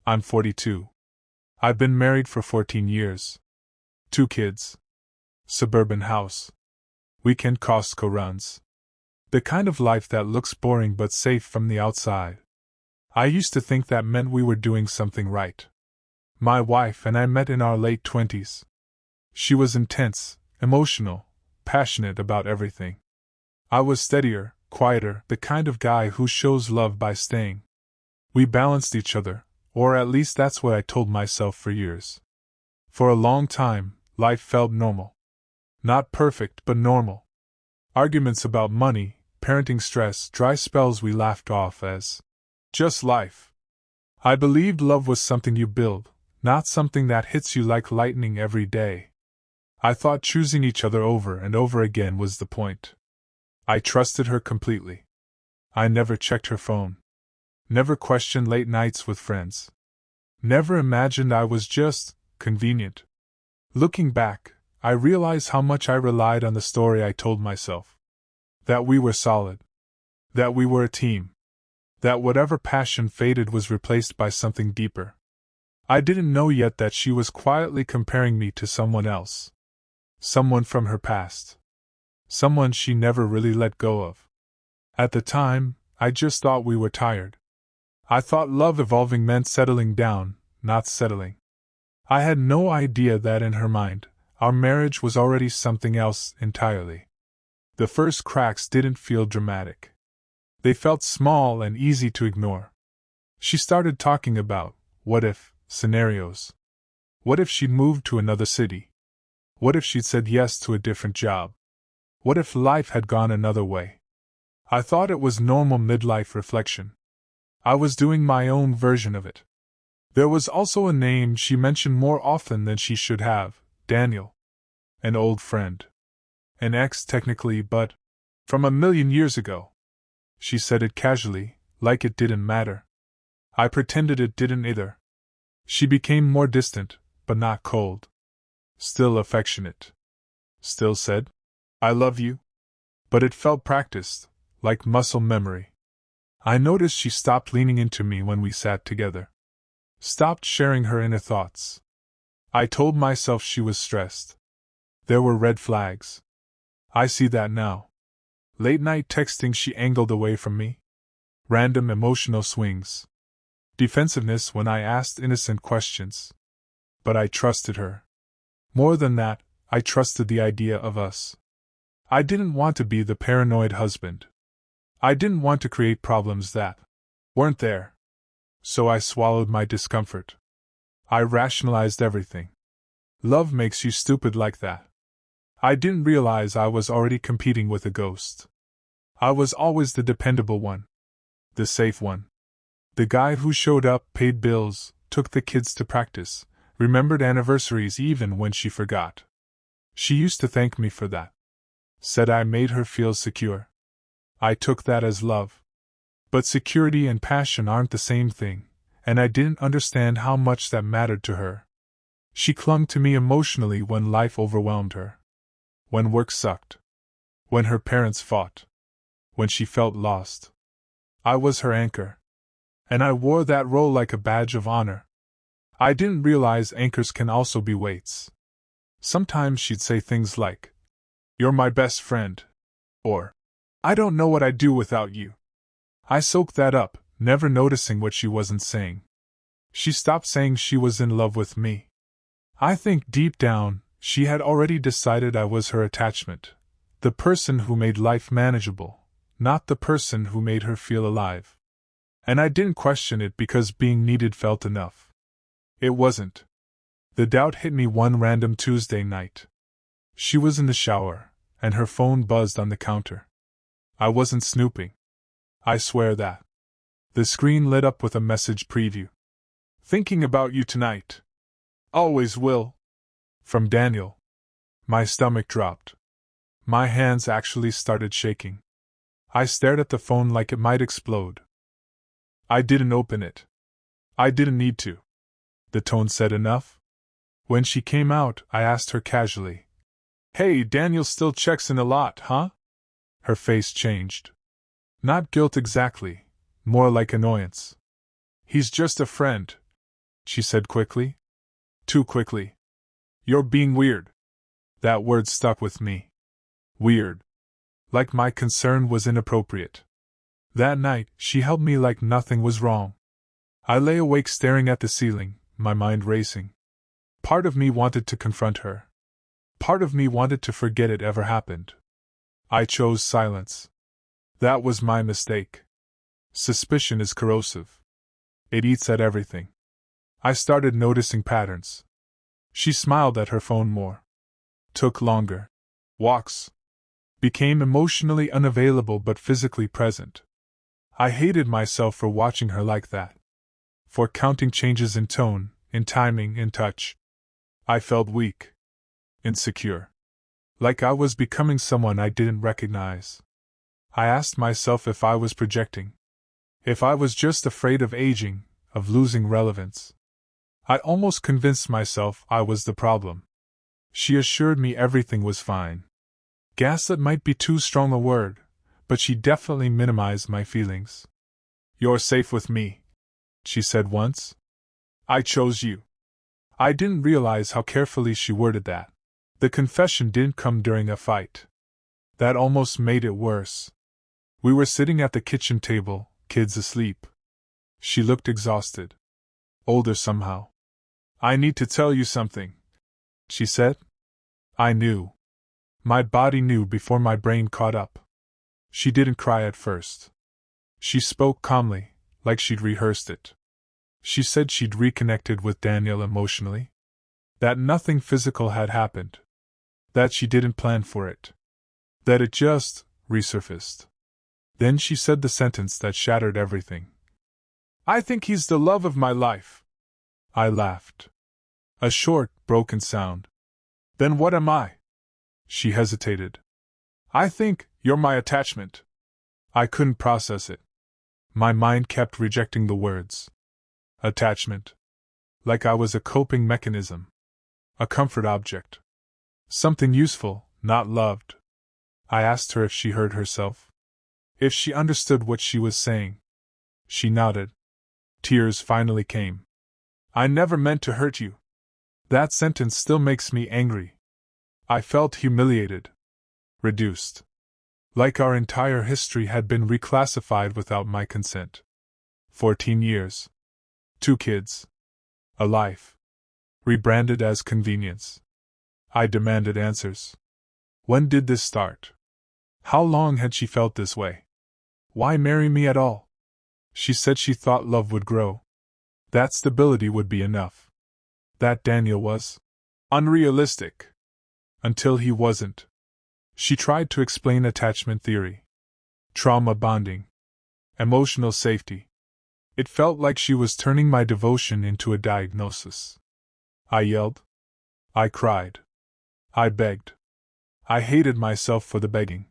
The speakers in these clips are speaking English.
I'm 42. I've been married for 14 years. 2 kids. Suburban house. Weekend Costco runs. The kind of life that looks boring but safe from the outside. I used to think that meant we were doing something right. My wife and I met in our late 20s. She was intense, emotional, passionate about everything. I was steadier, quieter, the kind of guy who shows love by staying. We balanced each other, or at least that's what I told myself for years. For a long time, life felt normal. Not perfect, but normal. Arguments about money, parenting stress, dry spells we laughed off as just life. I believed love was something you build, not something that hits you like lightning every day. I thought choosing each other over and over again was the point. I trusted her completely. I never checked her phone. Never questioned late nights with friends. Never imagined I was just convenient. Looking back, I realize how much I relied on the story I told myself. That we were solid. That we were a team. That whatever passion faded was replaced by something deeper. I didn't know yet that she was quietly comparing me to someone else. Someone from her past. Someone she never really let go of. At the time, I just thought we were tired. I thought love evolving meant settling down, not settling. I had no idea that in her mind, our marriage was already something else entirely. The first cracks didn't feel dramatic. They felt small and easy to ignore. She started talking about what if scenarios. What if she'd moved to another city? What if she'd said yes to a different job? What if life had gone another way? I thought it was normal midlife reflection. I was doing my own version of it. There was also a name she mentioned more often than she should have, Daniel. An old friend. An ex technically, but from a million years ago. She said it casually, like it didn't matter. I pretended it didn't either. She became more distant, but not cold. Still affectionate. Still said, "I love you." But it felt practiced, like muscle memory. I noticed she stopped leaning into me when we sat together. Stopped sharing her inner thoughts. I told myself she was stressed. There were red flags. I see that now. Late night texting she angled away from me. Random emotional swings. Defensiveness when I asked innocent questions. But I trusted her. More than that, I trusted the idea of us. I didn't want to be the paranoid husband. I didn't want to create problems that weren't there. So I swallowed my discomfort. I rationalized everything. Love makes you stupid like that. I didn't realize I was already competing with a ghost. I was always the dependable one. The safe one. The guy who showed up, paid bills, took the kids to practice, remembered anniversaries even when she forgot. She used to thank me for that. Said I made her feel secure. I took that as love. But security and passion aren't the same thing, and I didn't understand how much that mattered to her. She clung to me emotionally when life overwhelmed her. When work sucked. When her parents fought. When she felt lost. I was her anchor. And I wore that role like a badge of honor. I didn't realize anchors can also be weights. Sometimes she'd say things like, "You're my best friend," or, "I don't know what I'd do without you." I soaked that up, never noticing what she wasn't saying. She stopped saying she was in love with me. I think deep down, she had already decided I was her attachment, the person who made life manageable, not the person who made her feel alive. And I didn't question it because being needed felt enough. It wasn't. The doubt hit me one random Tuesday night. She was in the shower, and her phone buzzed on the counter. I wasn't snooping. I swear that. The screen lit up with a message preview. "Thinking about you tonight. Always will." From Daniel. My stomach dropped. My hands actually started shaking. I stared at the phone like it might explode. I didn't open it. I didn't need to. The tone said enough. When she came out, I asked her casually, "Hey, Daniel still checks in a lot, huh?" Her face changed. Not guilt exactly, more like annoyance. "He's just a friend. she said quickly. Too quickly. You're being weird. That word stuck with me. Weird. Like my concern was inappropriate. That night, she held me like nothing was wrong. I lay awake staring at the ceiling, my mind racing. Part of me wanted to confront her. Part of me wanted to forget it ever happened. I chose silence. That was my mistake. Suspicion is corrosive. It eats at everything. I started noticing patterns. She smiled at her phone more. Took longer. Walks. Became emotionally unavailable but physically present. I hated myself for watching her like that. For counting changes in tone, in timing, in touch. I felt weak. Insecure. Like I was becoming someone I didn't recognize. I asked myself if I was projecting. If I was just afraid of aging, of losing relevance. I almost convinced myself I was the problem. She assured me everything was fine. Gaslit might be too strong a word, but she definitely minimized my feelings. You're safe with me, she said once. I chose you. I didn't realize how carefully she worded that. The confession didn't come during a fight. That almost made it worse. We were sitting at the kitchen table, kids asleep. She looked exhausted. Older somehow. I need to tell you something, she said. I knew. My body knew before my brain caught up. She didn't cry at first. She spoke calmly, like she'd rehearsed it. She said she'd reconnected with Daniel emotionally. That nothing physical had happened. That she didn't plan for it. That it just resurfaced. Then she said the sentence that shattered everything. I think he's the love of my life. I laughed. A short, broken sound. Then what am I? She hesitated. I think you're my attachment. I couldn't process it. My mind kept rejecting the words. Attachment. Like I was a coping mechanism. A comfort object. Something useful, not loved. I asked her if she heard herself. If she understood what she was saying. She nodded. Tears finally came. I never meant to hurt you. That sentence still makes me angry. I felt humiliated. Reduced. Like our entire history had been reclassified without my consent. 14 years. 2 kids. A life. Rebranded as convenience. I demanded answers. When did this start? How long had she felt this way? Why marry me at all? She said she thought love would grow. That stability would be enough. That Daniel was unrealistic. Until he wasn't. She tried to explain attachment theory. Trauma bonding. Emotional safety. It felt like she was turning my devotion into a diagnosis. I yelled. I cried. I begged. I hated myself for the begging.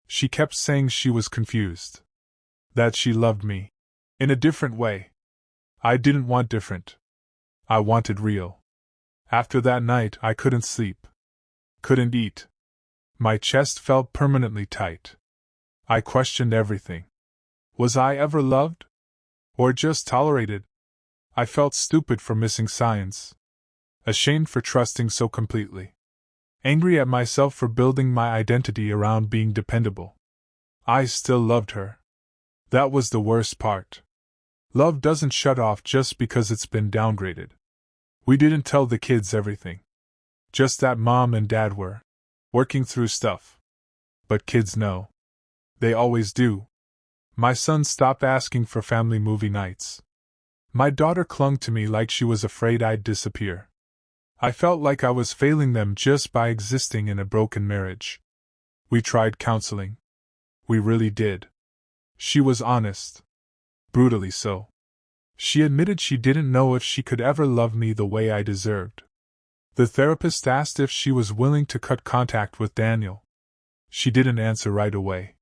She kept saying she was confused. That she loved me. In a different way. I didn't want different. I wanted real. After that night, I couldn't sleep. Couldn't eat. My chest felt permanently tight. I questioned everything. Was I ever loved? Or just tolerated? I felt stupid for missing signs. Ashamed for trusting so completely. Angry at myself for building my identity around being dependable. I still loved her. That was the worst part. Love doesn't shut off just because it's been downgraded. We didn't tell the kids everything. Just that Mom and Dad were working through stuff. But kids know. They always do. My son stopped asking for family movie nights. My daughter clung to me like she was afraid I'd disappear. I felt like I was failing them just by existing in a broken marriage. We tried counseling. We really did. She was honest. Brutally so. She admitted she didn't know if she could ever love me the way I deserved. The therapist asked if she was willing to cut contact with Daniel. She didn't answer right away.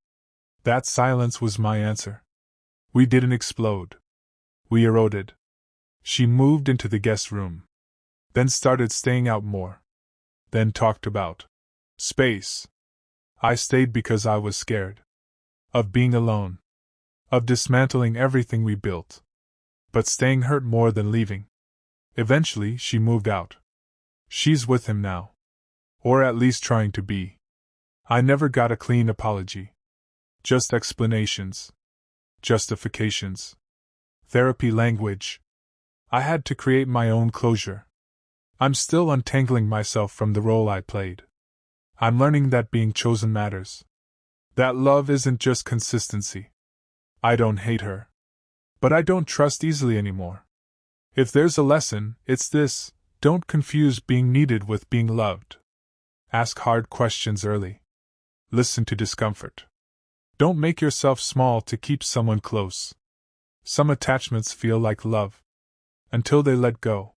That silence was my answer. We didn't explode. We eroded. She moved into the guest room. Then started staying out more. Then talked about space. I stayed because I was scared. Of being alone. Of dismantling everything we built. But staying hurt more than leaving. Eventually, she moved out. She's with him now. Or at least trying to be. I never got a clean apology. Just explanations. Justifications. Therapy language. I had to create my own closure. I'm still untangling myself from the role I played. I'm learning that being chosen matters. That love isn't just consistency. I don't hate her. But I don't trust easily anymore. If there's a lesson, it's this: don't confuse being needed with being loved. Ask hard questions early. Listen to discomfort. Don't make yourself small to keep someone close. Some attachments feel like love. Until they let go.